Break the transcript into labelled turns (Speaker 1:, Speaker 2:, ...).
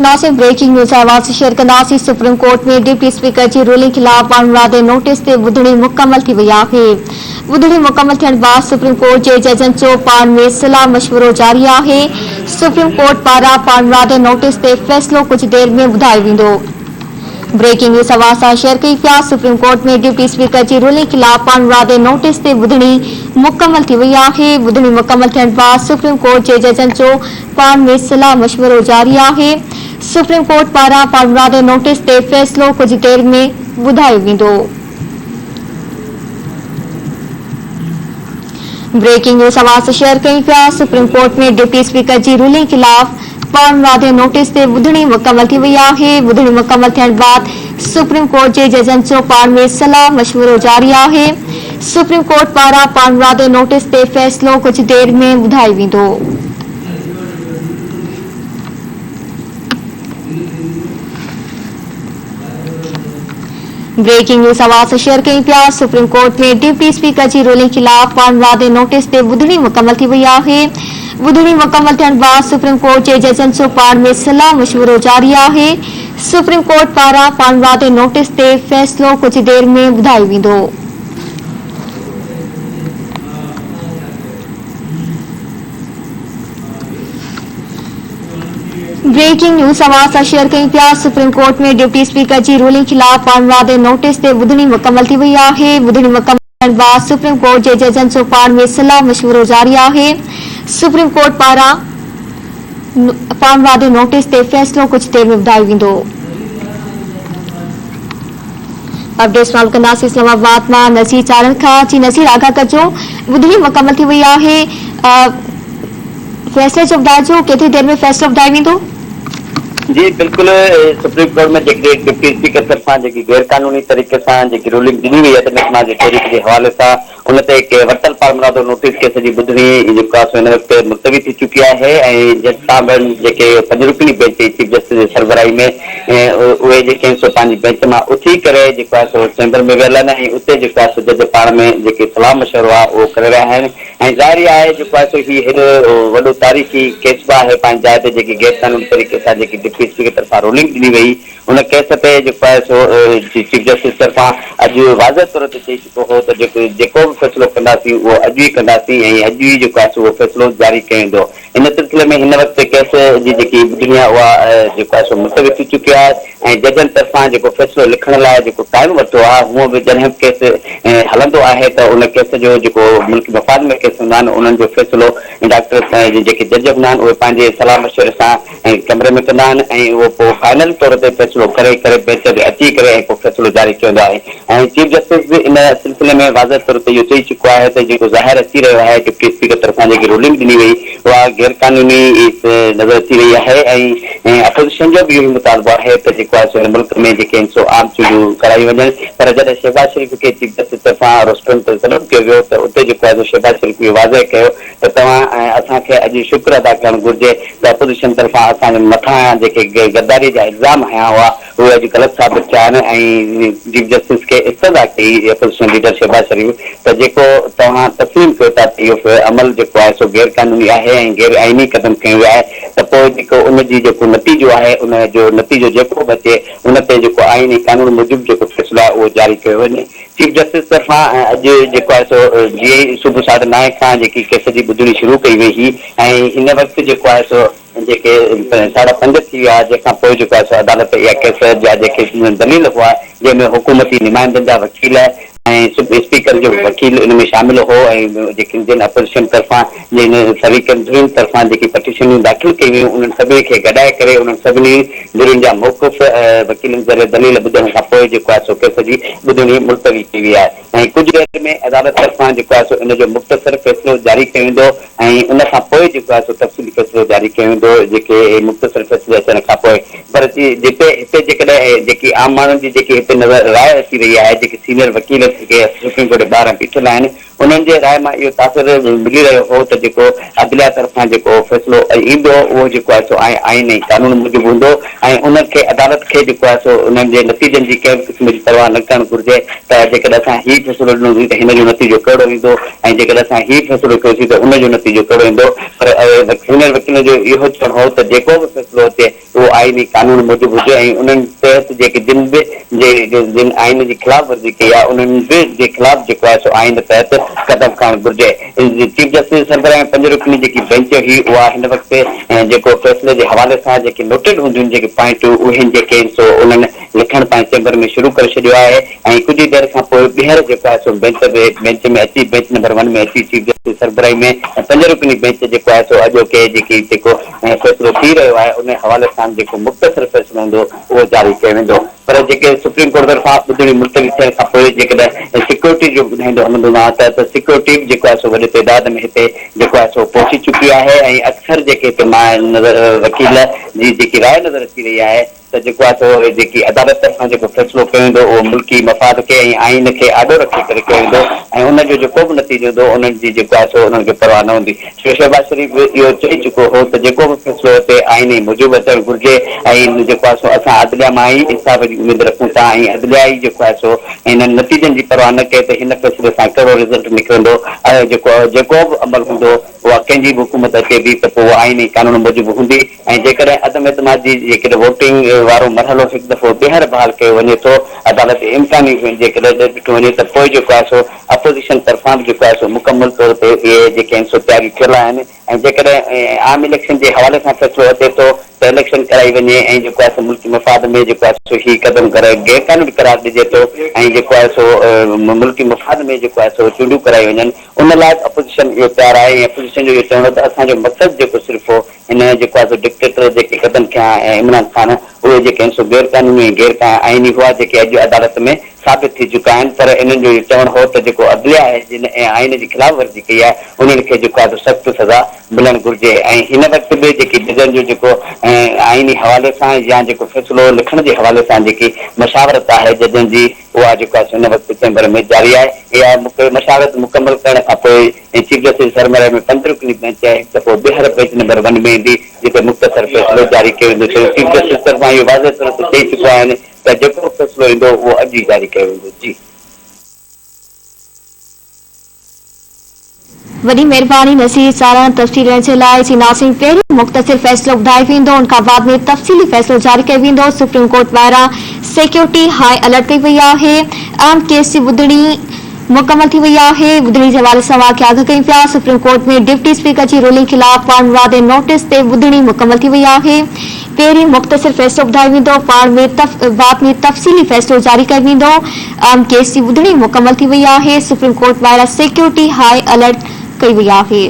Speaker 1: नासिम breaking news आवाज़ share कंदासीं। Supreme court में डिप्टी स्पीकर की रूलिंग खिलाफ माण्हू नोटिस ते ॿुधणी मुकमल थी वई आहे। ॿुधणी मुकमल थियण बाद सुप्रीम कोर्ट के जजन जो पाण में सलाह मशवरो जारी आहे। सुप्रीम कोर्ट पारां माण्हू नोटिस ते फैसलो कुछ देर में ॿुधायो वेंदो। ब्रेकिंग न्यूज़ आवाज़ सां शेयर कई पिया। सुप्रीम कोर्ट में डिप्टी स्पीकर की रूलिंग खिलाफ माण्हू नोटिस ते ॿुधणी मुकमल थी वई आहे। ॿुधणी मुकमल थियण बाद सुप्रीम कोर्ट के जजन जो पाण में सलाह मशवरो जारी आहे। सुप्रीम कोर्ट पारां माण्हू नोटिस ते फैसलो कुछ देर में ॿुधायो वेंदो। ब्रेकिंग न्यूज़ आवाज़ शेयर कई पिया। सुप्रीम कोर्ट में डिप्टी स्पीकर की रूलिंग खिलाफ माण्हू नोटिस ते ॿुधणी मुकमल थी वई आहे। ॿुधणी मुकमल थियण बाद सुप्रीम कोर्ट के जजन जो पाण में सलाह मशवरो जारी आहे। सुप्रीम कोर्ट पारां माण्हू नोटिस ते फैसलो कुछ देर में ॿुधायो वेंदो। ब्रेकिंग न्यूज़ आवाज़ शेयर कई पिया। सुप्रीम कोर्ट में डिप्टी स्पीकर की रूलिंग खिलाफ माण्हू नोटिस ते ॿुधणी मुकमल थी वई आहे। ॿुधणी मुकमल थियण बाद सुप्रीम कोर्ट के जजन जो पाण में सलाह मशवरो जारी आहे। सुप्रीम कोर्ट पारां माण्हू नोटिस ते फैसलो कुछ देर में ॿुधायो वेंदो। ब्रेकिंग न्यूज़ आवाज़ सां शेयर कई पिया। सुप्रीम कोर्ट में डिप्टी स्पीकर की रूलिंग खिलाफ माण्हू नोटिस ते ॿुधणी मुकमल थी वई आहे। ॿुधणी मुकमल थियण बाद सुप्रीम कोर्ट के जजन जो पाण में सलाह मशवरो जारी आहे। सुप्रीम कोर्ट पारां माण्हू नोटिस ते फैसलो कुछ देर में ॿुधायो वेंदो। अपडेट्स मालूम कंदासीं इस्लामाबाद मां नज़ीर चारण खां। जी नज़ीर, आगाह कजो, ॿुधणी मुकमल थी वई आहे, फैसले जो ॿुधाइजो, केतिरी देर में फैसलो ॿुधायो वेंदो?
Speaker 2: जी बिल्कुल, सुप्रीम कोर्ट में डिप्टी स्पीकर तरफा गैर कानूनी तरीके से रूलिंग ॾिनी वई आहे महकमा के तहरीक के हवाले से उन वरतल पारमरादो नोटिस के सॼी ॿुधणी हिन वक्त मुलतवी थी चुकी है। जज साहब 5 रुकनी बेंच चीफ जस्टिस के सरबराही में उहे बेंच में उथी करे चैम्बर में वेहल आहिनि। उते जज पाण में सलाह मशवरो आहे उहो करे रहिया आहिनि। ज़ाहिर आहे ही वॾो तारीख़ी केस है पंहिंजी जाइ ते गैर कानूनी तरीके से डिप्टी स्पीकर तरफा रूलिंग ॾिनी वई। उन केस ते चीफ जस्टिस तरफा अॼु वाज़ह तौर ते चई चुको हो तो जेको भी फैसलो कंदासीं उहो अॼु ही कंदासीं ऐं अॼु ही उहो फैसलो जारी कयो वेंदो। इन सिलसिले में हिन वक्त केस जी ॿुधणी आहे उहा मुलतवी थी चुकी है ऐं जजन तरफा फैसलो लिखण लाइ टाइम वरितो आहे। हूअं भी जॾहिं केस हलंदो आहे तो उन केस जो मुल्क मफ़ाद में केस हूंदा आहिनि उन्हनि जो फैसलो डॉक्टर जज हूंदा आहिनि उहे पंहिंजे सलाह मशवरे सां कमरे में कंदा आहिनि ऐं उहो पोइ फाइनल तौर ते फैसलो करे बेंच ते अची करे ऐं पोइ फैसलो जारी कयो वेंदो आहे। ऐं चीफ जस्टिस भी इन सिलसिले में वाज़ह तौर ते इहो चई चुको आहे त ज़ाहिर अची रहियो आहे डिप्टी स्पीकर तरफा रूलिंग ॾिनी वई उहा गैर कानूनी नज़र अची रही है। ऐं अपोजिशन जो भी इहो मुतालबो आहे त मुल्क में आम चूंडियूं कराई वञनि। पर जॾहिं शहबाज शरीफ़ के चीफ जस्टिस तरफा रोस्टरन ते तलब कयो वियो त उते शहबाज शरीफ़ इहो वाज़ह कयो त तव्हां असांखे अॼु शुक्र अदा करणु घुरिजे त अपोजिशन तरफा असांजे मथां गद्दारी जा इल्ज़ाम हया हुआ उहे अॼु ग़लति साबित थिया आहिनि। ऐं चीफ जस्टिस के इस्तदा कई अपोजिशन लीडर शहबाज शरीफ़ त तव्हां तस्लीम कयो था इहो अमल आहे सो गैर कानूनी आहे ऐं गैर आइनी कदम खयो वियो आहे त पोइ उनजी नतीजो आहे उन जो नतीजो जेको बि अचे उन ते आइन कानून मूजिब फैसलो आहे उहो जारी कयो वञे। चीफ जस्टिस तरफा अॼु जीअं ई सुबुह 9:30 खां केस जी ॿुधणी शुरू कई वई हुई ऐं हिन वक्त 5:30 थी विया जंहिंखां पोइ अदालत इहा केस जा दलील हुआ जंहिंमें हुकूमती नुमाइंदनि जा वकील ऐं स्पीकर जो वकील इन में शामिल हो ऐं जिन अपोजिशन तरफा जिन फरीक़नि तरफा पटिशनूं दाख़िल कई हुयूं उन्हनि सभिनी खे गॾाए करे उन्हनि सभिनी धुरियुनि जा मौक़ुफ़ वकीलनि ज़रिए दलील ॿुधण खां पोइ केस जी ॿुधणी मुलतवी थी वई आहे। ऐं कुझु देर में अदालत तरफा इन जो मुख़्तसर फैसलो जारी कयो वेंदो ऐं उन खां पोइ तफ़सीली फैसलो जारी कयो वेंदो मुख़्तसर फैसले अचण खां पोइ। पर हिते जेकॾहिं आम माण्हुनि जी हिते नज़र राय अची रही है सीनियर वकील सुप्रीम कोर्ट 12 बीठल आहिनि उन्हनि जे राय मां इहो तासिर मिली रहियो हो त जेको अदलिया तरफ़ां जेको फ़ैसिलो ईंदो उहो जेको आहे सो आईन ऐं कानून मूजिबि हूंदो ऐं उनखे अदालत खे जेको आहे सो उन्हनि जे नतीजनि जी कंहिं क़िस्म जी परवाह न करणु घुरिजे त जेकॾहिं असां हीउ फ़ैसिलो ॾिनोसीं त हिन जो नतीजो कहिड़ो ईंदो ऐं जेकॾहिं असां हीउ फ़ैसिलो कयोसीं त उनजो नतीजो कहिड़ो ईंदो। पर सीनियर वकील जो इहो चवणु हो त जेको बि फ़ैसिलो अचे उहो आईनी कानून मूजिबि हुजे ऐं उन्हनि तहत जेके जिन आइन जी ख़िलाफ़ वर्जी कई आहे उन्हनि जे ख़िलाफ़ जेको आहे सो आइन तहत क़दम खणणु घुरिजे। चीफ जस्टिस सरबराह 5 रुकनी जेकी बेंच हुई उहा हिन वक़्तु जेको फ़ैसिले जे हवाले सां जेके नोटेड हूंदियूं आहिनि जेके पॉइंट उहे जेके आहिनि सो उन्हनि लिखण पंहिंजे चैम्बर में शुरू करे छॾियो आहे ऐं कुझु देरि खां पोइ ॿीहर जेको आहे सो बेंच में अची बेंच नंबर 1 में अची चीफ जस्टिस सरबराही में 5 रुकनी बेंच जेको आहे सो अॼोके जेको फ़ैसिलो थी रहियो आहे उन हवाले सां जेको मुख़्तसर फ़ैसिलो हूंदो उहो जारी कयो वेंदो। पर जेके सुप्रीम कोर्ट तरफ़ां ॿुधणी मुलतवी थियण खां पोइ जेकॾहिं सिक्योरिटी जो ॿुधाईंदो हलंदो आहे त सिक्योरिटी जेको आहे सो वॾे तइदाद में हिते जेको आहे सो पहुची चुकी आहे ऐं अक्सर जेके हिते वकील जी जेकी राय नज़र अची रही आहे त जेको आहे सो जेकी अदालत तरफ़ां जेको फ़ैसिलो कयो वेंदो उहो मुल्की मफ़ाद खे ऐं आइन खे आॾो रखी करे कयो वेंदो ऐं उनजो जेको बि नतीजो हूंदो उन्हनि जी जेको आहे सो उन्हनि खे परवाह न हूंदी। श्री शहबाज शरीफ़ इहो चई चुको हो त जेको बि फ़ैसिलो हिते आइन मूजिबि अचणु घुरिजे ऐं जेको आहे सो असां अदलिया मां ई इंसाफ़ जी उमेद रखूं था ऐं अदलिया ई जेको आहे सो हिननि नतीजनि जी परवाह न कए त हिन फ़ैसिले सां कहिड़ो रिज़ल्ट निकिरंदो ऐं जेको बि अमल हूंदो उहा कंहिंजी बि हुकूमत अचे थी त पोइ उहा आइन कानून मूजिबि हूंदी ऐं जेकॾहिं अदम एतमाद जी जेकॾहिं वोटिंग वारो मरहलो हिकु दफ़ो ॿीहर बहाल कयो वञे थो अदालत इम्कानी जेकॾहिं ॾिठो वञे त पोइ जेको आहे सो अपोज़िशन तरफ़ां बि जेको आहे सो मुकमल तौर ते इहे जेके आहिनि सो तयारियूं थियल आहिनि ऐं जेकॾहिं आम इलेक्शन जे हवाले सां फ़ैसिलो अचे थो त इलेक्शन कराई वञे ऐं जेको आहे सो मुल्की मफ़ाद में जेको आहे सो हीउ क़दम करे गैर कानूनी करार ॾिजे थो ऐं जेको आहे सो मुल्की मफ़ाद में जेको आहे सो चूंडियूं कराई वञनि उन लाइ अपोज़िशन इहो तयारु आहे ऐं अपोज़िशन जो इहो चवणो त असांजो मक़सदु जेको सिर्फ़ु हो हिन जेको आहे सो डिक्टेटर जेके क़दम थिया ऐं इमरान ख़ान उहे जेके आहिनि सो गैर कानूनी ऐं गैर आइनी हुआ जेके अॼु अदालत में साबित थी चुका आहिनि। पर इन्हनि जो इहो चवणु हो त जेको अदलिया आहे जिन आइन जी ख़िलाफ़ वर्जी कई आहे उन्हनि खे जेको आहे सख़्तु सज़ा मिलणु घुरिजे ऐं हिन वक़्तु बि जेकी जजनि जो जेको आइनी हवाले सां या जेको फ़ैसिलो लिखण जे हवाले सां जेकी मशावरत आहे जजनि जी उहा जेको आहे हिन वक़्तु चैम्बर में जारी आहे। इहा मशावरत मुकमल करण खां पोइ चीफ जस्टिस सरबराह में 5 रुकनी बेंच आहे हिकु दफ़ो ॿीहर बेंच नंबर 1 में ईंदी जिते मुख़्तसर फ़ैसिलो जारी कयो वेंदो। चीफ जस्टिस तरफ़ां इहो वाज़े तौर ते चई चुका आहिनि त जेको फ़ैसिलो ईंदो उहो अॼु ई जारी कयो वेंदो। जी
Speaker 1: वॾी महिरबानी नसीर सारा तफ़सील ॾियण जे लाइ सीनासिन पहिरीं मुख़्तसिर फ़ैसिलो ॿुधाए वेंदो उन खां बाद में तफ़सीली फ़ैसिलो जारी कयो वेंदो। सुप्रीम कोर्ट पारां सिक्योरिटी हाई अलर्ट कई वई आहे। अहम केस जी ॿुधणी मुकमल थी वई आहे। ॿुधणी जे हवाले सां वाक़िया अॻु कयूं पिया। सुप्रीम कोर्ट में डिप्टी स्पीकर जी रूलिंग ख़िलाफ़ पाण मुरादे नोटिस ते ॿुधणी मुकमल थी वई आहे। पहिरीं मुख़्तसिर फ़ैसिलो ॿुधायो वेंदो पाण में बाद में तफ़सीली फ़ैसिलो जारी कयो वेंदो। अहम केस जी ॿुधणी मुकमल थी वई आहे। सुप्रीम कोर्ट पारां सिक्योरिटी हाई अलर्ट कई वई आहे।